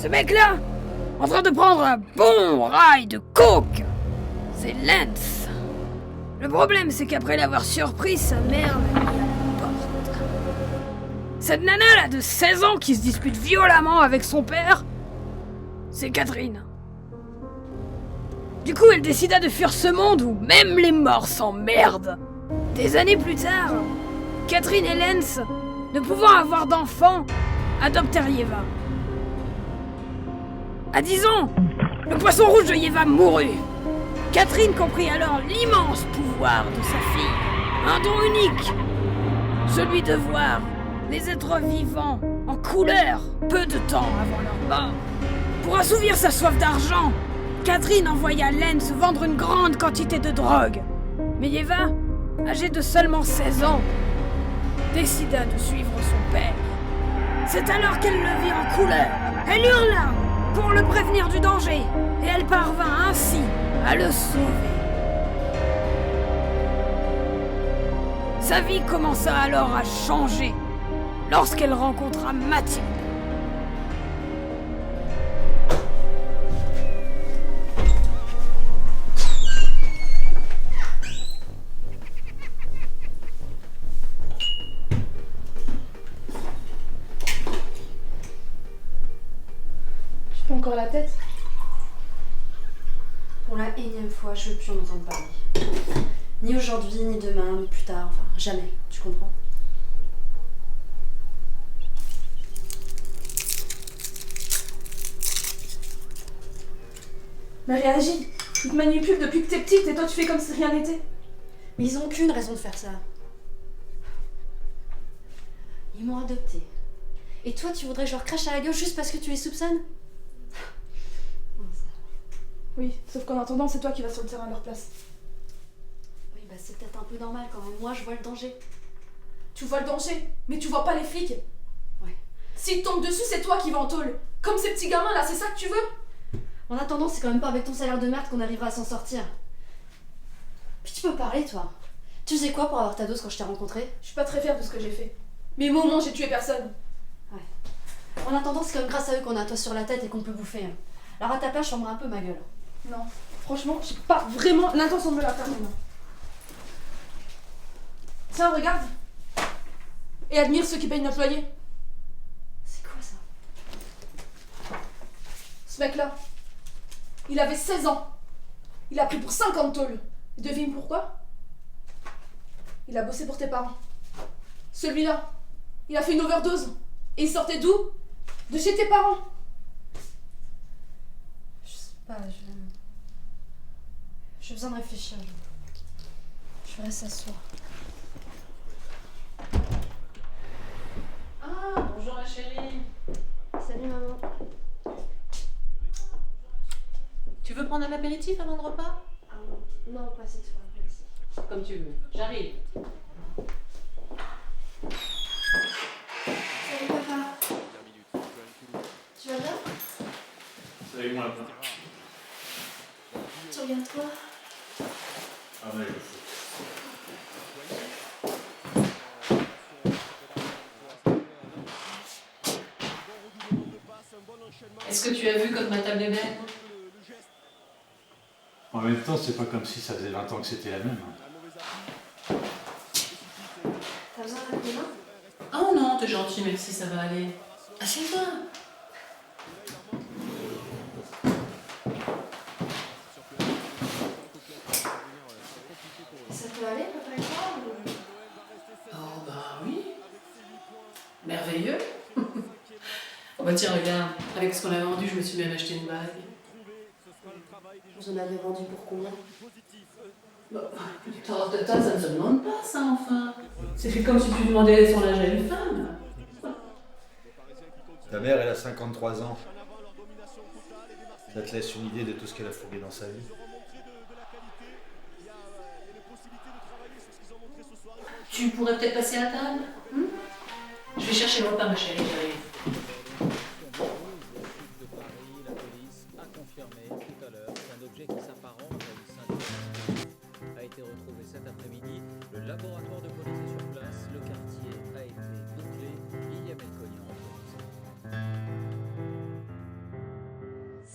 Ce mec-là, en train de prendre un bon rail de coke, c'est Lance. Le problème, c'est qu'après l'avoir surpris, sa mère l'a mis à la porte. Cette nana-là de 16 ans qui se dispute violemment avec son père, c'est Catherine. Du coup, elle décida de fuir ce monde où même les morts s'emmerdent. Des années plus tard, Catherine et Lance, ne pouvant avoir d'enfants, adoptèrent Yeva. À 10 ans, le poisson rouge de Yeva mourut. Catherine comprit alors l'immense pouvoir de sa fille, un don unique, celui de voir les êtres vivants en couleur peu de temps avant leur mort. Pour assouvir sa soif d'argent, Catherine envoya Lance vendre une grande quantité de drogue. Mais Yeva, âgée de seulement 16 ans, décida de suivre son père. C'est alors qu'elle le vit en couleur. Elle hurla pour le prévenir du danger, et elle parvint ainsi à le sauver. Sa vie commença alors à changer lorsqu'elle rencontra Mathilde. Tu as encore la tête? Pour la énième fois, je veux plus en entendre parler. Ni aujourd'hui, ni demain, ni plus tard, enfin jamais, tu comprends? Mais réagis. Ils te manipulent depuis que t'es petite et toi tu fais comme si rien n'était. Mais ils ont aucune raison de faire ça. Ils m'ont adoptée. Et toi, tu voudrais que je leur crache à la gueule juste parce que tu les soupçonnes? Oui, sauf qu'en attendant, c'est toi qui vas sur le terrain à leur place. Oui, bah c'est peut-être un peu normal quand même. Moi, je vois le danger. Tu vois le danger, mais tu vois pas les flics. Ouais. S'ils tombent dessus, c'est toi qui vas en tôle. Comme ces petits gamins là, c'est ça que tu veux? En attendant, c'est quand même pas avec ton salaire de merde qu'on arrivera à s'en sortir. Puis tu peux parler, toi. Tu faisais quoi pour avoir ta dose quand je t'ai rencontré? Je suis pas très fière de ce que j'ai fait. Mais au moins, j'ai tué personne. Ouais. En attendant, c'est quand même grâce à eux qu'on a un toit sur la tête et qu'on peut bouffer. Alors à ta place, je fermerai un peu ma gueule. Non, franchement, j'ai pas vraiment l'intention de me la faire maintenant. Tiens, regarde. Et admire ceux qui payent notre loyer. C'est quoi ça? Ce mec-là, il avait 16 ans. Il a pris pour 50 tôles. Et devine pourquoi? Il a bossé pour tes parents. Celui-là, il a fait une overdose. Et il sortait d'où? De chez tes parents. Je sais pas, j'ai besoin de réfléchir. Je vais s'asseoir. Ah, bonjour ma chérie. Salut maman. Tu veux prendre un apéritif avant le repas? Ah non, pas cette fois, merci. Comme tu veux. J'arrive. Salut papa. Tu vas bien? Salut mon lapin. Tu regardes quoi? Ah mais le foot. Est-ce que tu as vu comme ma table est belle? En même temps, c'est pas comme si ça faisait 20 ans que c'était la même. T'as besoin d'un coup de main? Oh non, t'es gentil, merci, ça va aller. Assieds-toi. Ça peut aller, papa et toi ou... Oh bah oui. Merveilleux. Oh bah tiens, regarde, avec ce qu'on a vendu, je me suis même acheté une bague. Vous en avez vendu pour combien? Bah, tort de tas, ça ne se demande pas, ça, enfin. C'est fait comme si tu demandais son âge à une femme. Ta mère, elle a 53 ans. Ça te laisse une idée de tout ce qu'elle a fourgué dans sa vie. Tu pourrais peut-être passer à table, hein? Je vais chercher le repas, ma chérie, j'arrive. La police a confirmé tout à l'heure qu'un objet qui s'apparente à une ceinture a été retrouvé cet après-midi. Le laboratoire de police est sur place. Le quartier a été bouclé. Il y avait le cognon en police.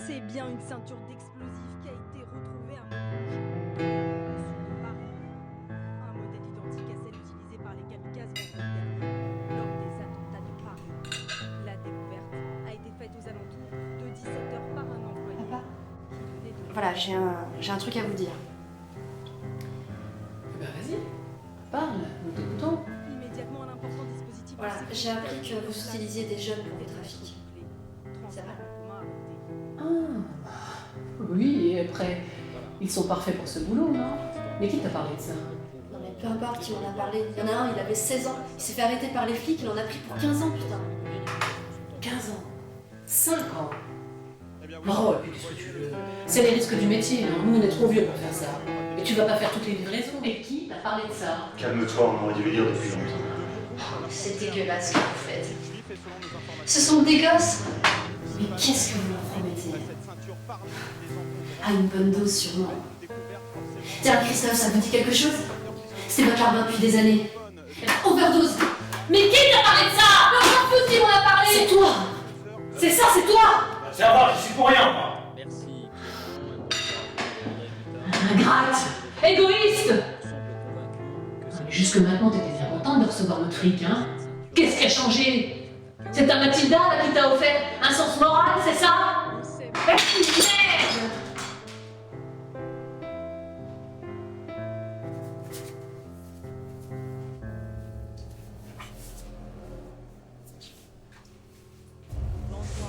C'est bien une ceinture d'explosifs qui a été retrouvée à Montrouge, au sud de Paris. Un modèle identique à celle utilisée par les kamikazes vendredi dernier lors des attentats de Paris. La découverte a été faite aux alentours de 17h par un employé Papa, qui venait de... voilà, j'ai un truc à vous dire. Bah vas-y, parle, nous t'écoutons. Immédiatement un important dispositif... Voilà, j'ai appris que vous utilisiez des jeunes pour les trafics. C'est vrai? Ah, oui, et après, ils sont parfaits pour ce boulot, non? Mais qui t'a parlé de ça? Non mais peu importe qui m'en a parlé. Il y en a un, il avait 16 ans. Il s'est fait arrêter par les flics, il en a pris pour 15 ans, putain. 15 ans, 5 ans. Oh, et puis qu'est-ce que tu veux? C'est les risques du métier, hein. Nous on est trop vieux pour faire ça. Et tu vas pas faire toutes les livraisons. Et qui t'a parlé de ça? Calme-toi, on aurait dû le dire depuis longtemps. C'est dégueulasse ce que vous faites. Ce sont des gosses. Mais qu'est-ce que vous leur promettez? Ah, une bonne dose sûrement. Tiens, Christophe, ça vous dit quelque chose? C'est votre carbone depuis des années. Overdose. Mais qui t'a parlé de ça? On s'en fout qui m'en a parlé. C'est toi. C'est ça, c'est toi. Ça va, je suis pour rien, moi. Merci. Ingrate, égoïste. Jusque maintenant, t'étais bien contente de recevoir notre fric, hein? Qu'est-ce qui a changé? C'est ta Mathilda là, qui t'a offert un sens moral, c'est ça? Merde!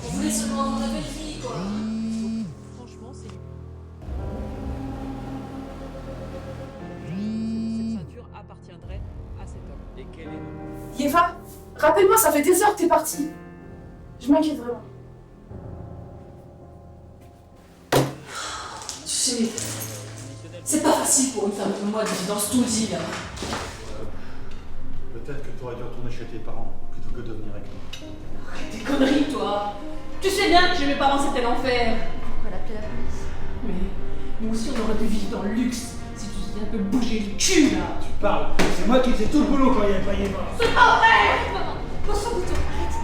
On voulait seulement mon belle fille, quoi. Franchement, c'est... Cette ceinture appartiendrait à cet homme. Et quel est le... Yeva, rappelle-moi, ça fait des heures que t'es partie. Je m'inquiète vraiment. Tu sais, c'est pas facile pour une femme comme moi de vivre dans ce tout-dit, là. Peut-être que tu aurais dû retourner chez tes parents plutôt que de venir avec nous. Arrête tes conneries, toi. Tu sais bien que chez mes parents, c'était l'enfer. Pourquoi l'appeler la police? Mais nous aussi, on aurait dû vivre dans le luxe. Si tu t'étais un peu bougé le cul, là. Tu parles, c'est moi qui faisais tout le boulot quand il n'y avait pas Yeva. C'est pas vrai. Maman, pose son bouton, arrête.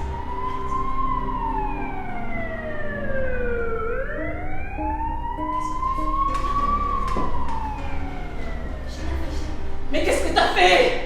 Mais qu'est-ce que t'as fait?